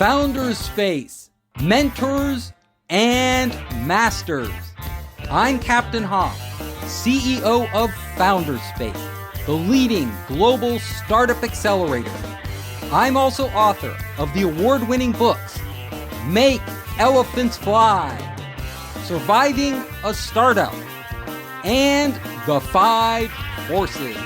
Founders Space, Mentors and Masters. I'm Captain Hoff, CEO of Founders Space, the leading global startup accelerator. I'm also author of the award-winning books, Make Elephants Fly, Surviving a Startup, and The Five Forces.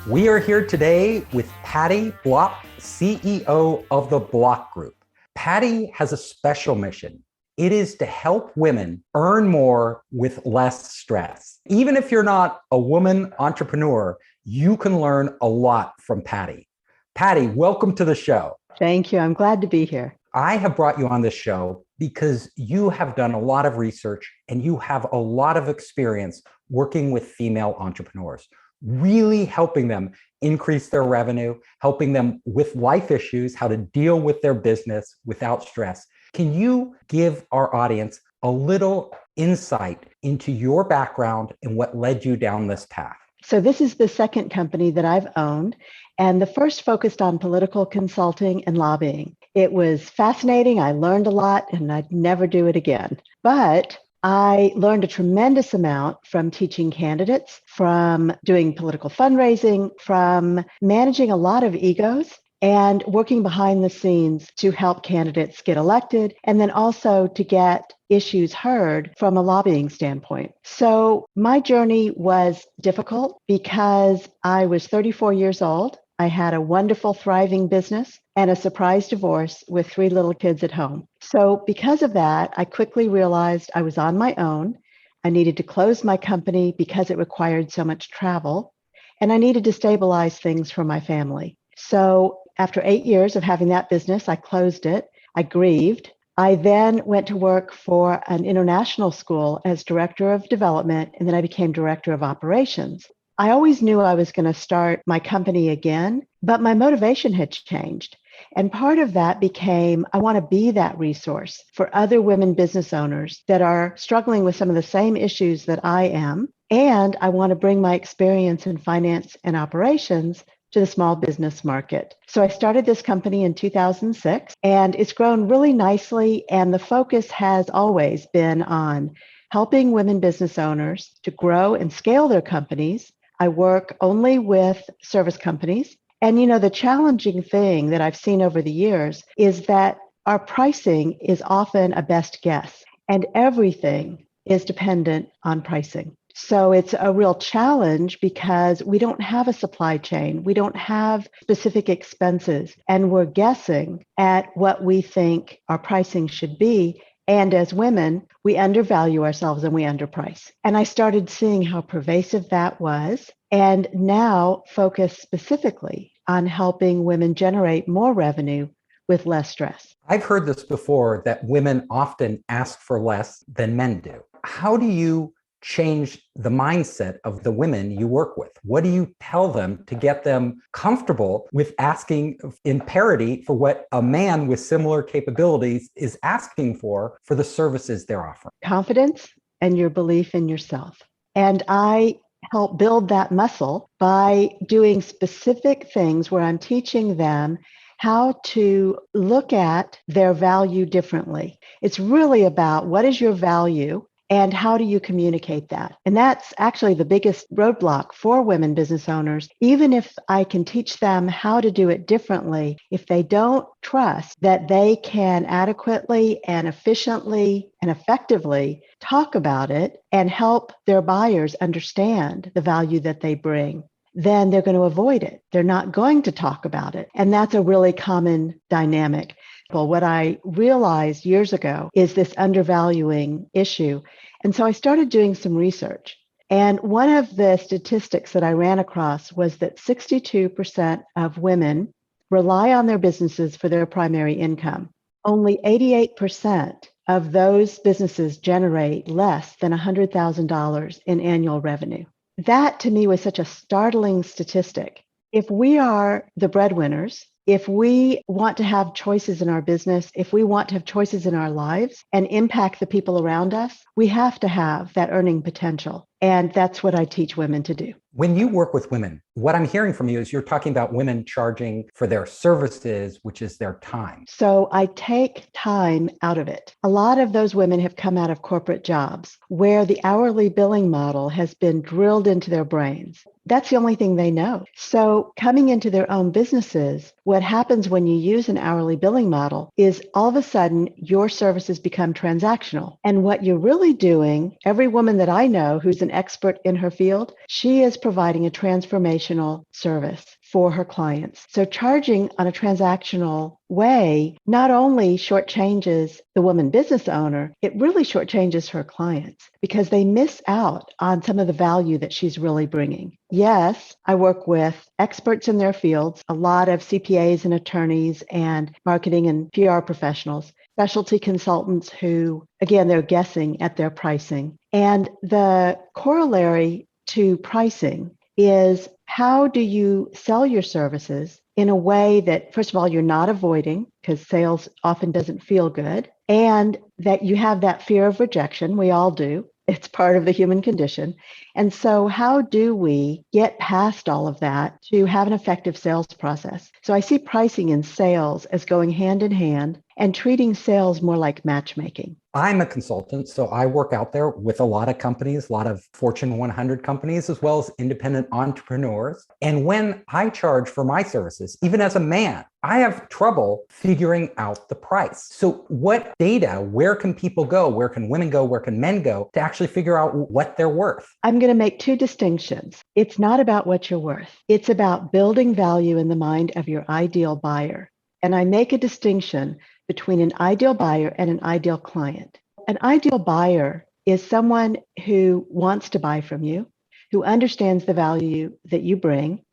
We are here today with Patty Block, CEO of the Block Group. Patty has a special mission. It is to help women earn more with less stress. Even if you're not a woman entrepreneur, you can learn a lot from Patty. Patty, welcome to the show. Thank you. I'm glad to be here. I have brought you on this show because you have done a lot of research and you have a lot of experience working with female entrepreneurs, really helping them increase their revenue, helping them with life issues, how to deal with their business without stress. Can you give our audience a little insight into your background and what led you down this path? So this is the second company that I've owned, and the first focused on political consulting and lobbying. It was fascinating. I learned a lot, and I'd never do it again. But I learned a tremendous amount from teaching candidates, from doing political fundraising, from managing a lot of egos, and working behind the scenes to help candidates get elected, and then also to get issues heard from a lobbying standpoint. So my journey was difficult because I was 34 years old. I had a wonderful, thriving business and a surprise divorce with 3 little kids at home. So because of that, I quickly realized I was on my own. I needed to close my company because it required so much travel, and I needed to stabilize things for my family. So after 8 years of having that business, I closed it. I grieved. I then went to work for an international school as director of development, and then I became director of operations. I always knew I was going to start my company again, but my motivation had changed. And part of that became, I want to be that resource for other women business owners that are struggling with some of the same issues that I am. And I want to bring my experience in finance and operations to the small business market. So I started this company in 2006, and it's grown really nicely. And the focus has always been on helping women business owners to grow and scale their companies. I work only with service companies. And the challenging thing that I've seen over the years is that our pricing is often a best guess, and everything is dependent on pricing. So it's a real challenge because we don't have a supply chain. We don't have specific expenses, and we're guessing at what we think our pricing should be. And as women, we undervalue ourselves and we underprice. And I started seeing how pervasive that was, and now focus specifically on helping women generate more revenue with less stress. I've heard this before, that women often ask for less than men do. How do you change the mindset of the women you work with? What do you tell them to get them comfortable with asking in parity for what a man with similar capabilities is asking for the services they're offering? Confidence and your belief in yourself. And I help build that muscle by doing specific things where I'm teaching them how to look at their value differently. It's really about what is your value and how do you communicate that? And that's actually the biggest roadblock for women business owners. Even if I can teach them how to do it differently, if they don't trust that they can adequately and efficiently and effectively talk about it and help their buyers understand the value that they bring, then they're going to avoid it. They're not going to talk about it. And that's a really common dynamic. Well, what I realized years ago is this undervaluing issue. And so I started doing some research. And one of the statistics that I ran across was that 62% of women rely on their businesses for their primary income. Only 88% of those businesses generate less than $100,000 in annual revenue. That to me was such a startling statistic. If we are the breadwinners, If we want to have choices in our business, if we want to have choices in our lives and impact the people around us, we have to have that earning potential. And that's what I teach women to do. When you work with women, what I'm hearing from you is you're talking about women charging for their services, which is their time. So I take time out of it. A lot of those women have come out of corporate jobs where the hourly billing model has been drilled into their brains. That's the only thing they know. So coming into their own businesses, what happens when you use an hourly billing model is all of a sudden your services become transactional. And what you're really doing, every woman that I know who's an expert in her field, she is providing a transformational service for her clients. So charging on a transactional way not only shortchanges the woman business owner, it really shortchanges her clients because they miss out on some of the value that she's really bringing. Yes, I work with experts in their fields, a lot of CPAs and attorneys and marketing and PR professionals, specialty consultants who, again, they're guessing at their pricing. And the corollary to pricing is how do you sell your services in a way that, first of all, you're not avoiding, because sales often doesn't feel good, and that you have that fear of rejection. We all do. It's part of the human condition. And so how do we get past all of that to have an effective sales process? So I see pricing and sales as going hand in hand and treating sales more like matchmaking. I'm a consultant, so I work out there with a lot of companies, a lot of Fortune 100 companies, as well as independent entrepreneurs. And when I charge for my services, even as a man, I have trouble figuring out the price. So what data, where can people go? Where can women go? Where can men go to actually figure out what they're worth? I'm going to make two distinctions. It's not about what you're worth. It's about building value in the mind of your ideal buyer. And I make a distinction between an ideal buyer and an ideal client. An ideal buyer is someone who wants to buy from you, who understands the value that you bring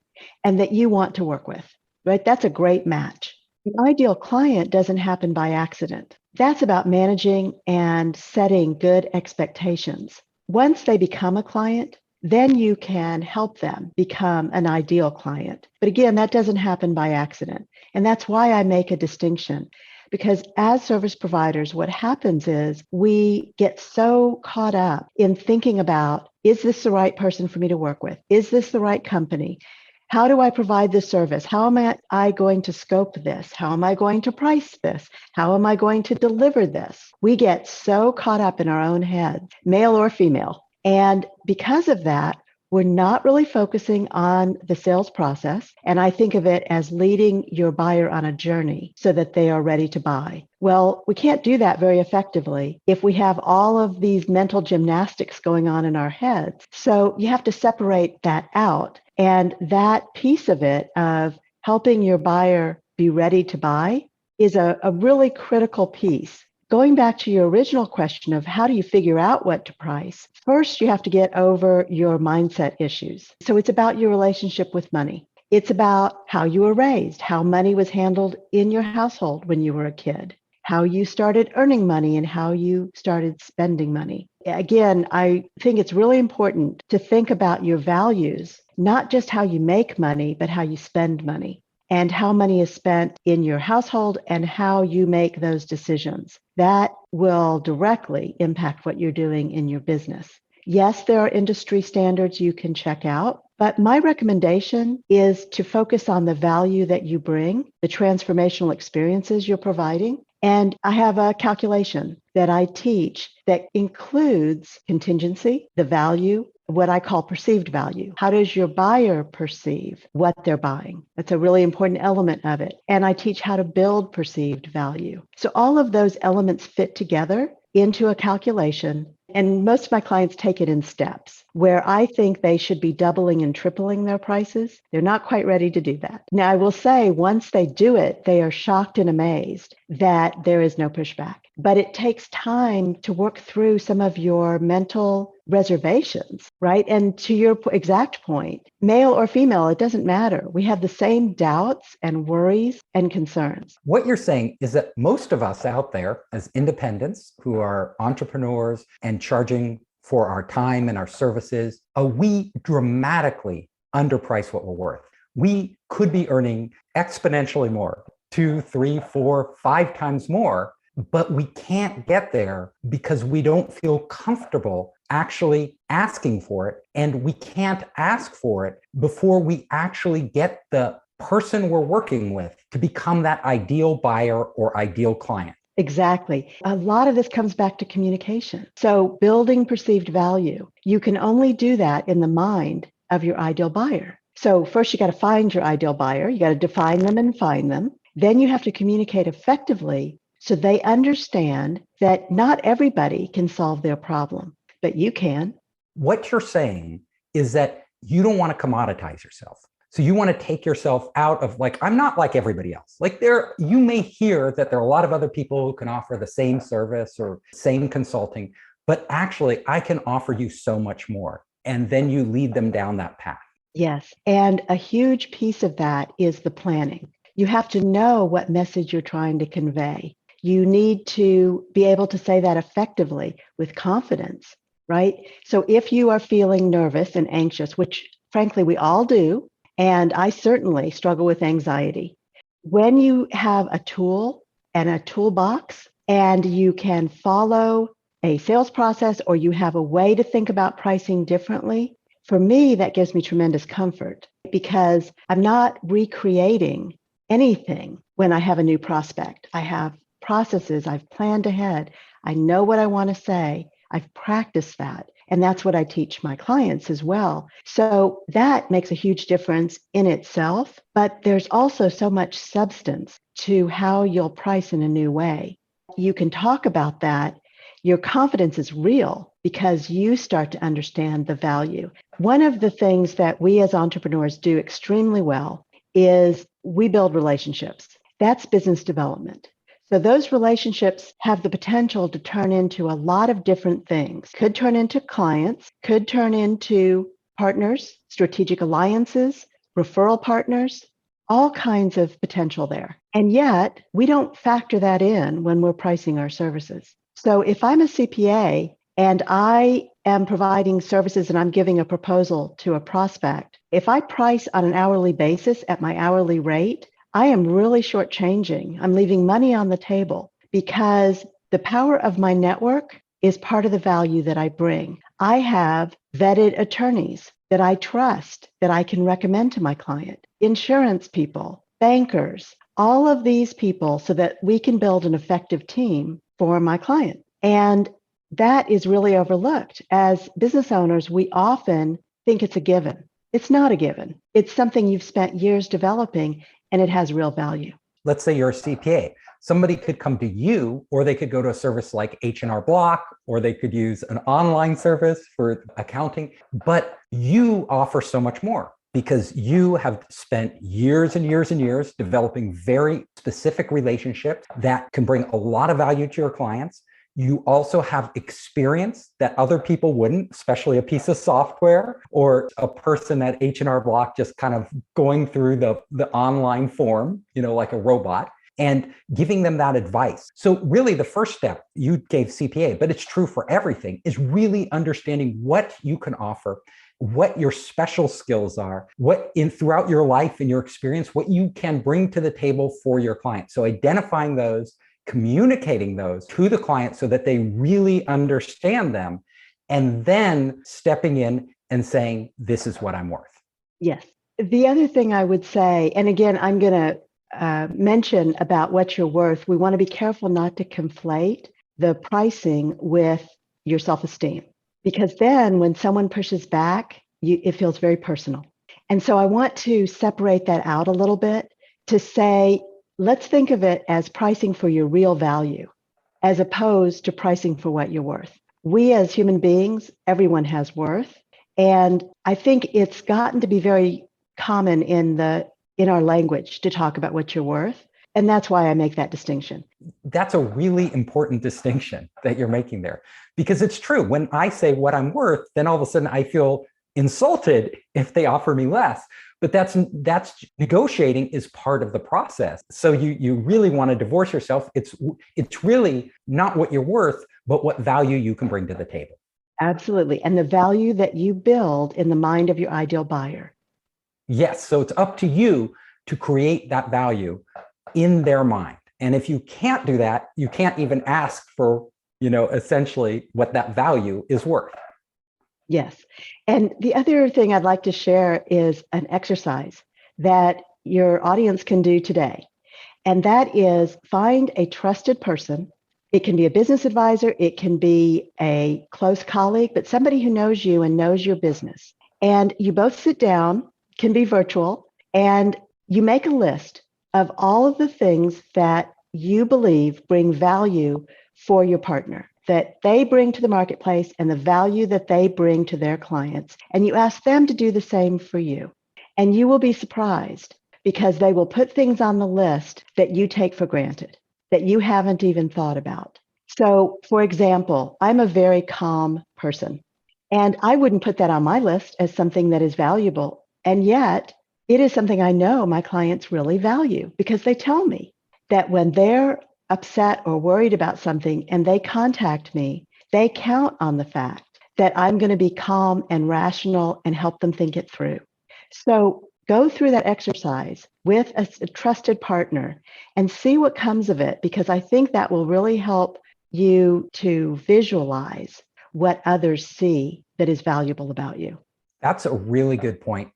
and that you want to work with, right? That's a great match. An ideal client doesn't happen by accident. That's about managing and setting good expectations. Once they become a client, then you can help them become an ideal client. But again, that doesn't happen by accident. And that's why I make a distinction. Because as service providers, what happens is we get so caught up in thinking about, is this the right person for me to work with? Is this the right company? How do I provide this service? How am I going to scope this? How am I going to price this? How am I going to deliver this? We get so caught up in our own heads, male or female. And because of that, we're not really focusing on the sales process. And I think of it as leading your buyer on a journey so that they are ready to buy. Well, we can't do that very effectively if we have all of these mental gymnastics going on in our heads. So you have to separate that out. And that piece of it of helping your buyer be ready to buy is a really critical piece. Going back to your original question of how do you figure out what to price, first you have to get over your mindset issues. So it's about your relationship with money. It's about how you were raised, how money was handled in your household when you were a kid, how you started earning money and how you started spending money. Again, I think it's really important to think about your values, not just how you make money, but how you spend money and how money is spent in your household and how you make those decisions. That will directly impact what you're doing in your business. Yes, there are industry standards you can check out, but my recommendation is to focus on the value that you bring, the transformational experiences you're providing. And I have a calculation that I teach that includes contingency, the value, what I call perceived value. How does your buyer perceive what they're buying? That's a really important element of it. And I teach how to build perceived value. So all of those elements fit together into a calculation. And most of my clients take it in steps where I think they should be doubling and tripling their prices. They're not quite ready to do that. Now, I will say once they do it, they are shocked and amazed that there is no pushback. But it takes time to work through some of your mental reservations, right? And to your exact point, male or female, it doesn't matter. We have the same doubts and worries and concerns. What you're saying is that most of us out there as independents who are entrepreneurs and charging for our time and our services, we dramatically underprice what we're worth. we could be earning exponentially more, 2, 3, 4, 5 times more, but we can't get there because we don't feel comfortable actually asking for it. And we can't ask for it before we actually get the person we're working with to become that ideal buyer or ideal client. Exactly. A lot of this comes back to communication. So building perceived value, you can only do that in the mind of your ideal buyer. So first you got to find your ideal buyer. You got to define them and find them. Then you have to communicate effectively so they understand that not everybody can solve their problem, but you can. What you're saying is that you don't want to commoditize yourself. So you want to take yourself out of like, I'm not like everybody else. Like you may hear that there are a lot of other people who can offer the same service or same consulting, but actually I can offer you so much more. And then you lead them down that path. Yes. And a huge piece of that is the planning. You have to know what message you're trying to convey. You need to be able to say that effectively with confidence, right? So if you are feeling nervous and anxious, which frankly we all do, and I certainly struggle with anxiety, when you have a tool and a toolbox and you can follow a sales process or you have a way to think about pricing differently, for me, that gives me tremendous comfort because I'm not recreating anything when I have a new prospect. I have processes I've planned ahead. I know what I want to say. I've practiced that. And that's what I teach my clients as well. So that makes a huge difference in itself. But there's also so much substance to how you'll price in a new way. You can talk about that. Your confidence is real because you start to understand the value. One of the things that we as entrepreneurs do extremely well is we build relationships. That's business development. So those relationships have the potential to turn into a lot of different things. Could turn into clients, could turn into partners, strategic alliances, referral partners, all kinds of potential there. And yet we don't factor that in when we're pricing our services. So if I'm a CPA and I am providing services and I'm giving a proposal to a prospect, if I price on an hourly basis at my hourly rate, I am really shortchanging. I'm leaving money on the table because the power of my network is part of the value that I bring. I have vetted attorneys that I trust that I can recommend to my client, insurance people, bankers, all of these people so that we can build an effective team for my client. And that is really overlooked. As business owners, we often think it's a given. It's not a given. It's something you've spent years developing and it has real value. Let's say you're a CPA. Somebody could come to you, or they could go to a service like H&R Block, or they could use an online service for accounting. But you offer so much more because you have spent years and years and years developing very specific relationships that can bring a lot of value to your clients. You also have experience that other people wouldn't, especially a piece of software or a person at H&R Block just kind of going through the online form, like a robot, and giving them that advice. So really the first step, you gave CPA, but it's true for everything, is really understanding what you can offer, what your special skills are, what throughout your life and your experience, what you can bring to the table for your client. So identifying those, communicating those to the client so that they really understand them, and then stepping in and saying, this is what I'm worth. Yes. The other thing I would say, and again, I'm going to mention about what you're worth. We want to be careful not to conflate the pricing with your self-esteem, because then when someone pushes back, it feels very personal. And so I want to separate that out a little bit to say, let's think of it as pricing for your real value, as opposed to pricing for what you're worth. We as human beings, everyone has worth. And I think it's gotten to be very common in our language to talk about what you're worth. And that's why I make that distinction. That's a really important distinction that you're making there, because it's true. When I say what I'm worth, then all of a sudden I feel insulted if they offer me less. But that's negotiating is part of the process. So you really want to divorce yourself. It's really not what you're worth, but what value you can bring to the table. Absolutely. And the value that you build in the mind of your ideal buyer. Yes. So it's up to you to create that value in their mind. And if you can't do that, you can't even ask for, essentially what that value is worth. Yes. And the other thing I'd like to share is an exercise that your audience can do today. And that is find a trusted person. It can be a business advisor, it can be a close colleague, but somebody who knows you and knows your business. And you both sit down, can be virtual, and you make a list of all of the things that you believe bring value for your partner, that they bring to the marketplace and the value that they bring to their clients. And you ask them to do the same for you. And you will be surprised because they will put things on the list that you take for granted, that you haven't even thought about. So, for example, I'm a very calm person, and I wouldn't put that on my list as something that is valuable. And yet, it is something I know my clients really value because they tell me that when they're upset or worried about something and they contact me, they count on the fact that I'm going to be calm and rational and help them think it through. So go through that exercise with a trusted partner and see what comes of it, because I think that will really help you to visualize what others see that is valuable about you. That's a really good point.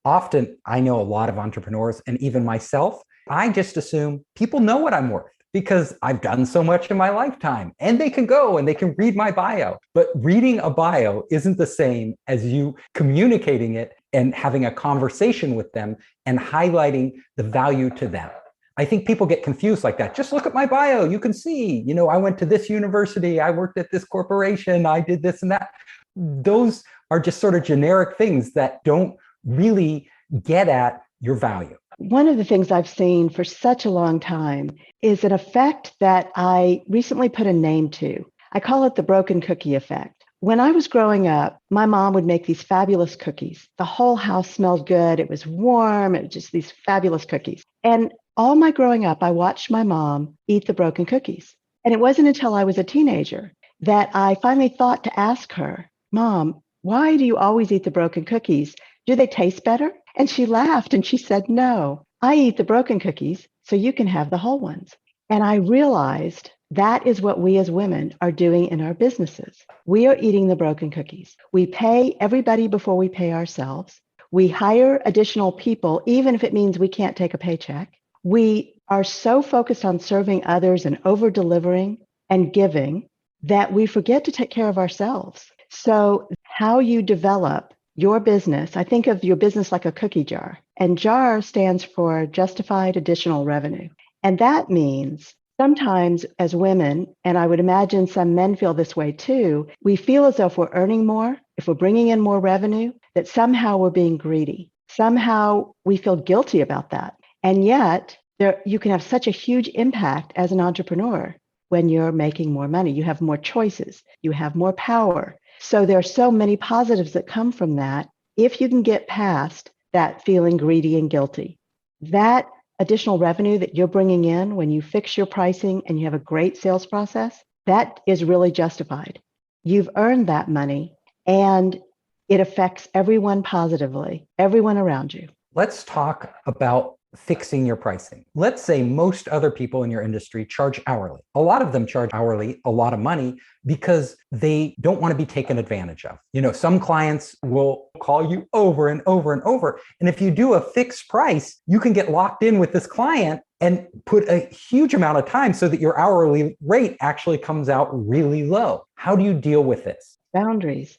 Often I know a lot of entrepreneurs and even myself, I just assume people know what I'm worth because I've done so much in my lifetime and they can go and they can read my bio. But reading a bio isn't the same as you communicating it and having a conversation with them and highlighting the value to them. I think people get confused like that. Just look at my bio. You can see, I went to this university, I worked at this corporation, I did this and that. Those are just sort of generic things that don't really get at your value. One of the things I've seen for such a long time is an effect that I recently put a name to. I call it the broken cookie effect. When I was growing up, my mom would make these fabulous cookies. The whole house smelled good. It was warm. It was just these fabulous cookies. And all my growing up, I watched my mom eat the broken cookies. And it wasn't until I was a teenager that I finally thought to ask her, Mom, why do you always eat the broken cookies? Do they taste better? And she laughed and she said, no, I eat the broken cookies so you can have the whole ones. And I realized that is what we as women are doing in our businesses. We are eating the broken cookies. We pay everybody before we pay ourselves. We hire additional people, even if it means we can't take a paycheck. We are so focused on serving others and over-delivering and giving that we forget to take care of ourselves. So how you develop your business, I think of your business like a cookie jar, and JAR stands for Justified Additional Revenue. And that means sometimes as women, and I would imagine some men feel this way too, we feel as though if we're earning more, if we're bringing in more revenue, that somehow we're being greedy. Somehow we feel guilty about that. And yet you can have such a huge impact as an entrepreneur when you're making more money. You have more choices, you have more power. So there are so many positives that come from that if you can get past that feeling greedy and guilty. That additional revenue that you're bringing in when you fix your pricing and you have a great sales process, that is really justified. You've earned that money and it affects everyone positively, everyone around you. Let's talk about fixing your pricing. Let's say most other people in your industry charge hourly. A lot of them charge hourly a lot of money because they don't want to be taken advantage of. Some clients will call you over and over and over. And if you do a fixed price, you can get locked in with this client and put a huge amount of time so that your hourly rate actually comes out really low. How do you deal with this? Boundaries.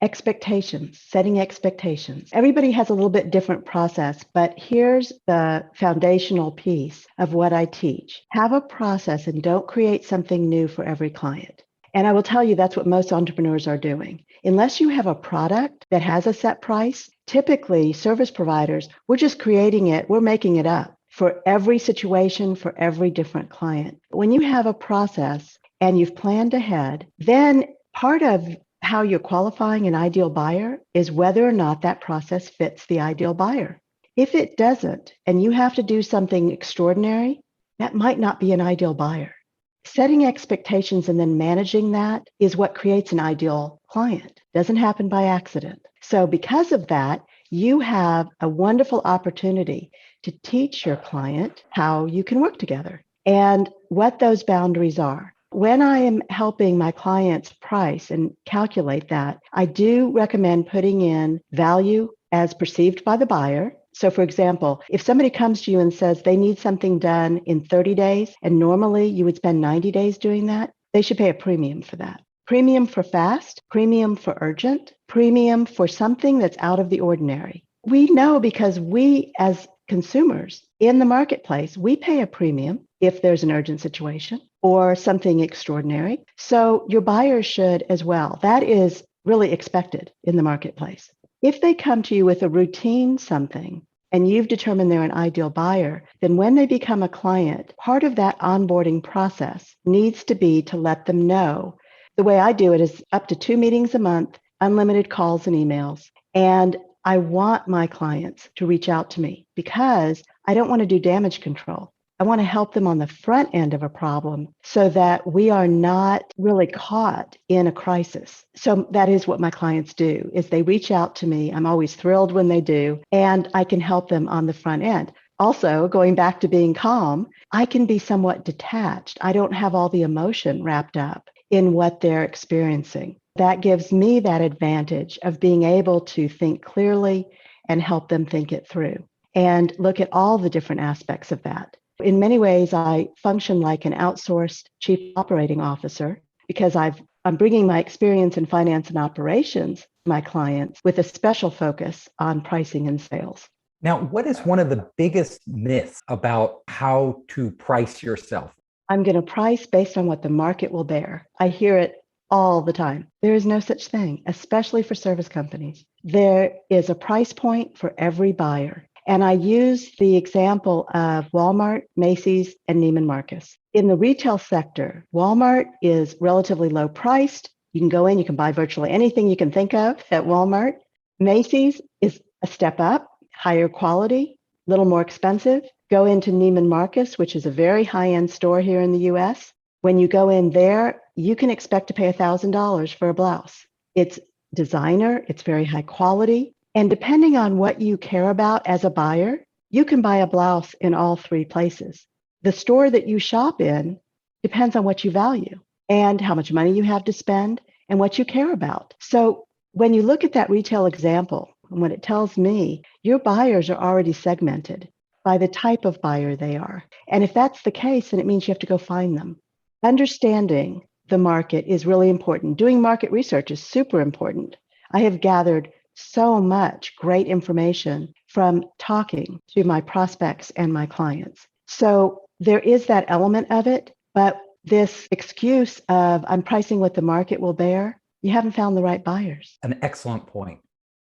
Expectations, setting expectations. Everybody has a little bit different process, but here's the foundational piece of what I teach. Have a process and don't create something new for every client. And I will tell you that's what most entrepreneurs are doing. Unless you have a product that has a set price, typically service providers, we're just creating it, we're making it up for every situation, for every different client. When you have a process and you've planned ahead, then part of how you're qualifying an ideal buyer is whether or not that process fits the ideal buyer. If it doesn't, and you have to do something extraordinary, that might not be an ideal buyer. Setting expectations and then managing that is what creates an ideal client. Doesn't happen by accident. So because of that, you have a wonderful opportunity to teach your client how you can work together and what those boundaries are. When I am helping my clients price and calculate that, I do recommend putting in value as perceived by the buyer. So for example, if somebody comes to you and says they need something done in 30 days, and normally you would spend 90 days doing that, they should pay a premium for that. Premium for fast, premium for urgent, premium for something that's out of the ordinary. We know because we as consumers in the marketplace, we pay a premium if there's an urgent situation or something extraordinary. So your buyers should as well. That is really expected in the marketplace. If they come to you with a routine something and you've determined they're an ideal buyer, then when they become a client, part of that onboarding process needs to be to let them know. The way I do it is up to 2 meetings a month, unlimited calls and emails. And I want my clients to reach out to me because I don't want to do damage control. I want to help them on the front end of a problem so that we are not really caught in a crisis. So that is what my clients do, is they reach out to me. I'm always thrilled when they do, and I can help them on the front end. Also, going back to being calm, I can be somewhat detached. I don't have all the emotion wrapped up in what they're experiencing. That gives me that advantage of being able to think clearly and help them think it through and look at all the different aspects of that. In many ways, I function like an outsourced chief operating officer because I'm bringing my experience in finance and operations to my clients with a special focus on pricing and sales. Now, what is one of the biggest myths about how to price yourself? I'm going to price based on what the market will bear. I hear it all the time. There is no such thing, especially for service companies. There is a price point for every buyer. And I use the example of Walmart, Macy's, and Neiman Marcus. In the retail sector, Walmart is relatively low priced. You can go in, you can buy virtually anything you can think of at Walmart. Macy's is a step up, higher quality, a little more expensive. Go into Neiman Marcus, which is a very high-end store here in the US. When you go in there, you can expect to pay $1,000 for a blouse. It's designer, it's very high quality. And depending on what you care about as a buyer, you can buy a blouse in all three places. The store that you shop in depends on what you value and how much money you have to spend and what you care about. So when you look at that retail example, and what it tells me, your buyers are already segmented by the type of buyer they are. And if that's the case, then it means you have to go find them. Understanding the market is really important. Doing market research is super important. I have gathered so much great information from talking to my prospects and my clients. So there is that element of it, but this excuse of I'm pricing what the market will bear, you haven't found the right buyers. An excellent point.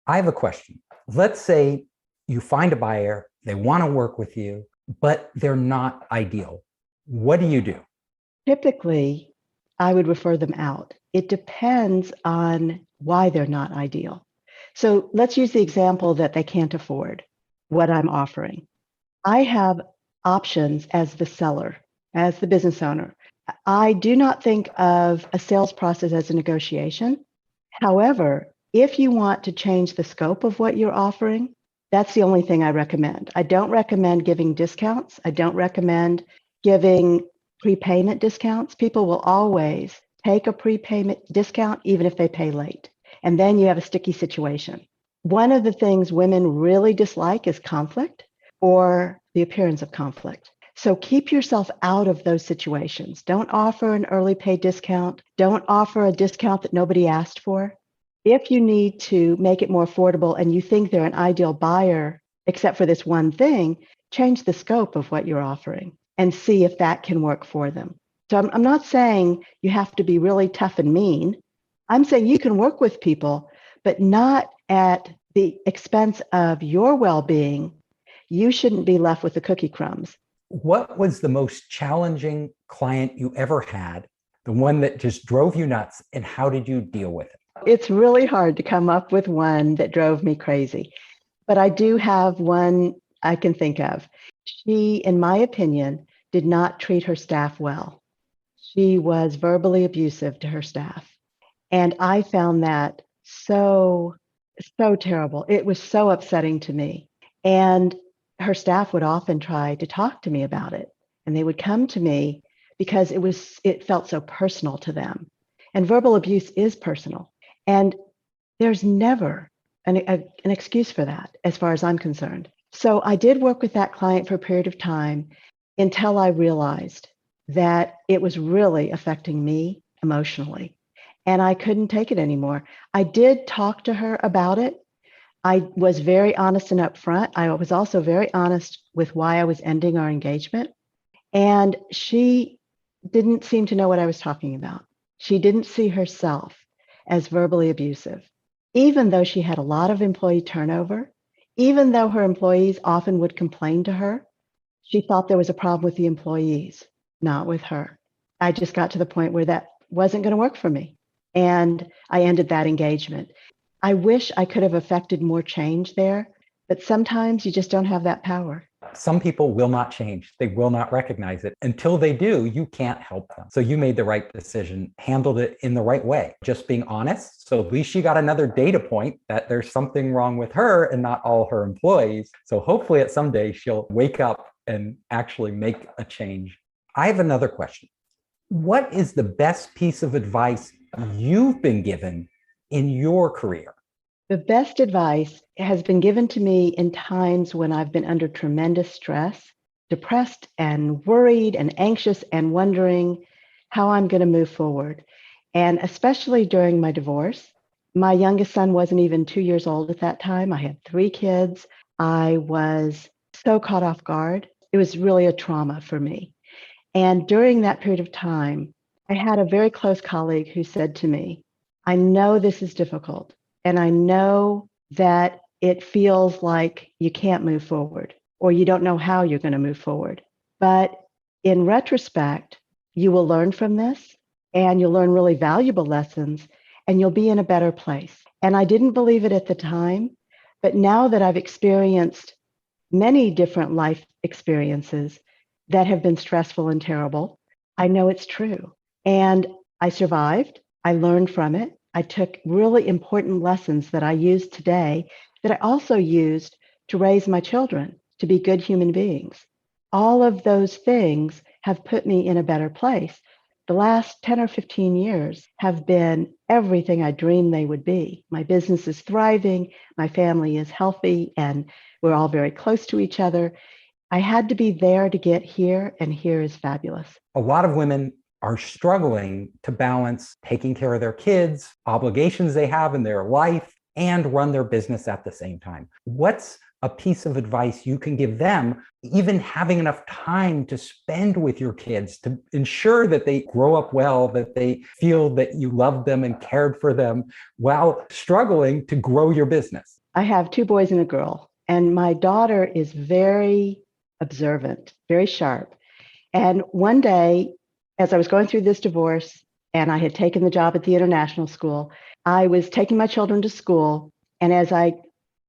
I have a question. Let's say you find a buyer, they want to work with you, but they're not ideal. What do you do? Typically, I would refer them out. It depends on why they're not ideal. So let's use the example that they can't afford what I'm offering. I have options as the seller, as the business owner. I do not think of a sales process as a negotiation. However, if you want to change the scope of what you're offering, that's the only thing I recommend. I don't recommend giving discounts. I don't recommend giving prepayment discounts. People will always take a prepayment discount even if they pay late. And then you have a sticky situation. One of the things women really dislike is conflict or the appearance of conflict. So keep yourself out of those situations. Don't offer an early pay discount. Don't offer a discount that nobody asked for. If you need to make it more affordable and you think they're an ideal buyer, except for this one thing, change the scope of what you're offering and see if that can work for them. So I'm not saying you have to be really tough and mean. I'm saying you can work with people, but not at the expense of your well-being. You shouldn't be left with the cookie crumbs. What was the most challenging client you ever had? The one that just drove you nuts, and how did you deal with it? It's really hard to come up with one that drove me crazy, but I do have one I can think of. She, in my opinion, did not treat her staff well. She was verbally abusive to her staff. And I found that so So terrible. It was so upsetting to me. And her staff would often try to talk to me about it. And they would come to me because it felt so personal to them. And verbal abuse is personal. And there's never an excuse for that, as far as I'm concerned. So I did work with that client for a period of time until I realized that it was really affecting me emotionally. And I couldn't take it anymore. I did talk to her about it. I was very honest and upfront. I was also very honest with why I was ending our engagement. And she didn't seem to know what I was talking about. She didn't see herself as verbally abusive, even though she had a lot of employee turnover, even though her employees often would complain to her. She thought there was a problem with the employees, not with her. I just got to the point where that wasn't going to work for me. And I ended that engagement. I wish I could have affected more change there, but sometimes you just don't have that power. Some people will not change. They will not recognize it. Until they do, you can't help them. So you made the right decision, handled it in the right way, just being honest. So at least she got another data point that there's something wrong with her and not all her employees. So hopefully at some day she'll wake up and actually make a change. I have another question. What is the best piece of advice you've been given in your career? The best advice has been given to me in times when I've been under tremendous stress, depressed and worried and anxious and wondering how I'm going to move forward. And especially during my divorce, my youngest son wasn't even 2 years old at that time. I had 3 kids. I was so caught off guard. It was really a trauma for me. And during that period of time, I had a very close colleague who said to me, I know this is difficult. And I know that it feels like you can't move forward or you don't know how you're going to move forward. But in retrospect, you will learn from this and you'll learn really valuable lessons and you'll be in a better place. And I didn't believe it at the time, but now that I've experienced many different life experiences that have been stressful and terrible, I know it's true. And I survived. I learned from it. I took really important lessons that I use today that I also used to raise my children to be good human beings. All of those things have put me in a better place. The last 10 or 15 years have been everything I dreamed they would be. My business is thriving, my family is healthy, and we're all very close to each other. I had to be there to get here, and here is fabulous. A lot of women are struggling to balance taking care of their kids, obligations they have in their life, and run their business at the same time. What's a piece of advice you can give them, even having enough time to spend with your kids to ensure that they grow up well, that they feel that you love them and cared for them while struggling to grow your business? I have 2 boys and a girl, and my daughter is very observant, very sharp. And one day, as I was going through this divorce and I had taken the job at the international school, I was taking my children to school. And as I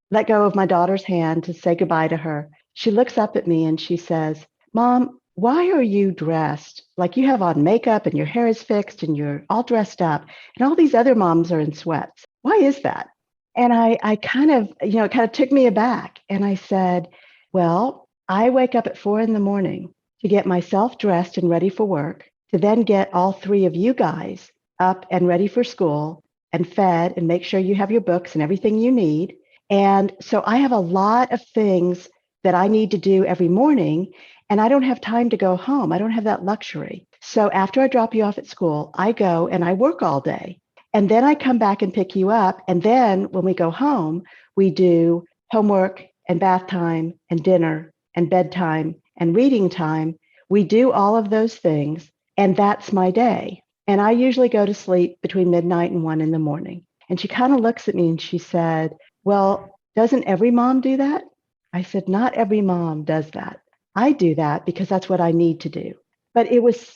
let go of my daughter's hand to say goodbye to her, she looks up at me and she says, Mom, why are you dressed like you have on makeup and your hair is fixed and you're all dressed up and all these other moms are in sweats? Why is that? And I kind of, it kind of took me aback. And I said, well, I wake up at 4 a.m. to get myself dressed and ready for work, to then get all 3 of you guys up and ready for school and fed and make sure you have your books and everything you need. And so I have a lot of things that I need to do every morning, and I don't have time to go home. I don't have that luxury. So after I drop you off at school, I go and I work all day. And then I come back and pick you up. And then when we go home, we do homework and bath time and dinner and bedtime and reading time. We do all of those things. And that's my day. And I usually go to sleep between midnight and 1 a.m. And she kind of looks at me and she said, well, doesn't every mom do that? I said, not every mom does that. I do that because that's what I need to do. But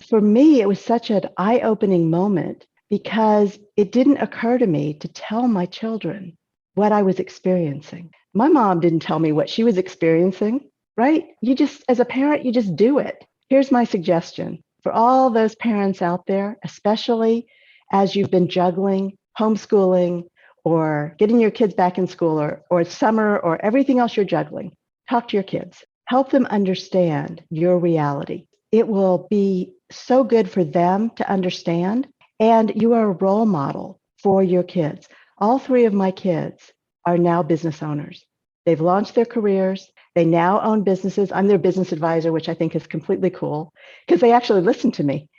for me, it was such an eye-opening moment because it didn't occur to me to tell my children what I was experiencing. My mom didn't tell me what she was experiencing, right? As a parent, you just do it. Here's my suggestion for all those parents out there, especially as you've been juggling homeschooling or getting your kids back in school or summer or everything else you're juggling, talk to your kids. Help them understand your reality. It will be so good for them to understand. And you are a role model for your kids. All three of my kids are now business owners. They've launched their careers. They now own businesses. I'm their business advisor, which I think is completely cool because they actually listen to me.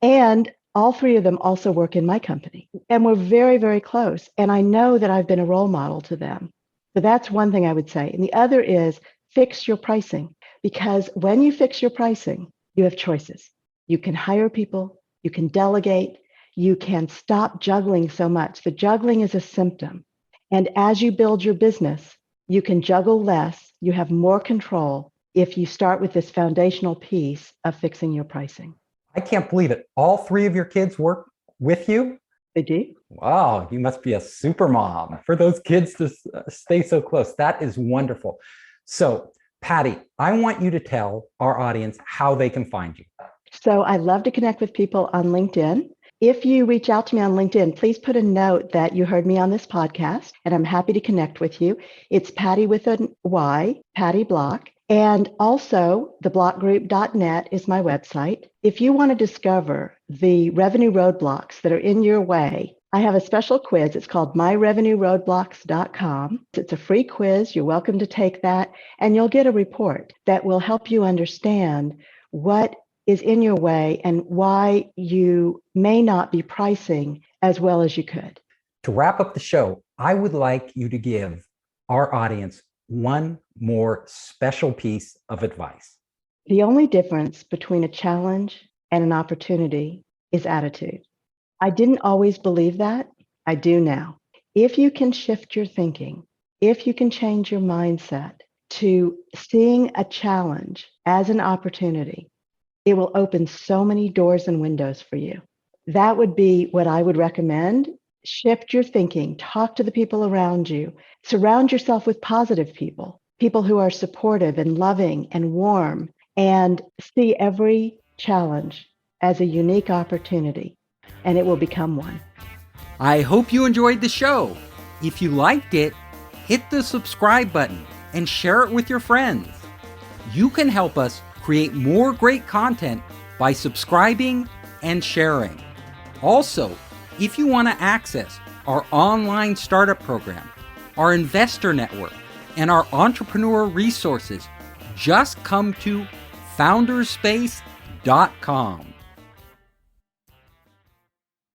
And all three of them also work in my company. And we're very, very close. And I know that I've been a role model to them. So that's one thing I would say. And the other is fix your pricing, because when you fix your pricing, you have choices. You can hire people, you can delegate, you can stop juggling so much. The juggling is a symptom. And as you build your business, you can juggle less. You have more control if you start with this foundational piece of fixing your pricing. I can't believe it. All three of your kids work with you? They do. Wow, you must be a super mom for those kids to stay so close. That is wonderful. So, Patty, I want you to tell our audience how they can find you. So I love to connect with people on LinkedIn. If you reach out to me on LinkedIn, please put a note that you heard me on this podcast, and I'm happy to connect with you. It's Patty with a Y, Patty Block. And also, theblockgroup.net is my website. If you want to discover the revenue roadblocks that are in your way, I have a special quiz. It's called myrevenueroadblocks.com. It's a free quiz. You're welcome to take that, and you'll get a report that will help you understand what is in your way and why you may not be pricing as well as you could. To wrap up the show, I would like you to give our audience one more special piece of advice. The only difference between a challenge and an opportunity is attitude. I didn't always believe that. I do now. If you can shift your thinking, if you can change your mindset to seeing a challenge as an opportunity, it will open so many doors and windows for you. That would be what I would recommend. Shift your thinking, talk to the people around you, surround yourself with positive people, people who are supportive and loving and warm, and see every challenge as a unique opportunity, and it will become one. I hope you enjoyed the show. If you liked it, hit the subscribe button and share it with your friends. You can help us create more great content by subscribing and sharing. Also, if you want to access our online startup program, our investor network, and our entrepreneur resources, just come to founderspace.com.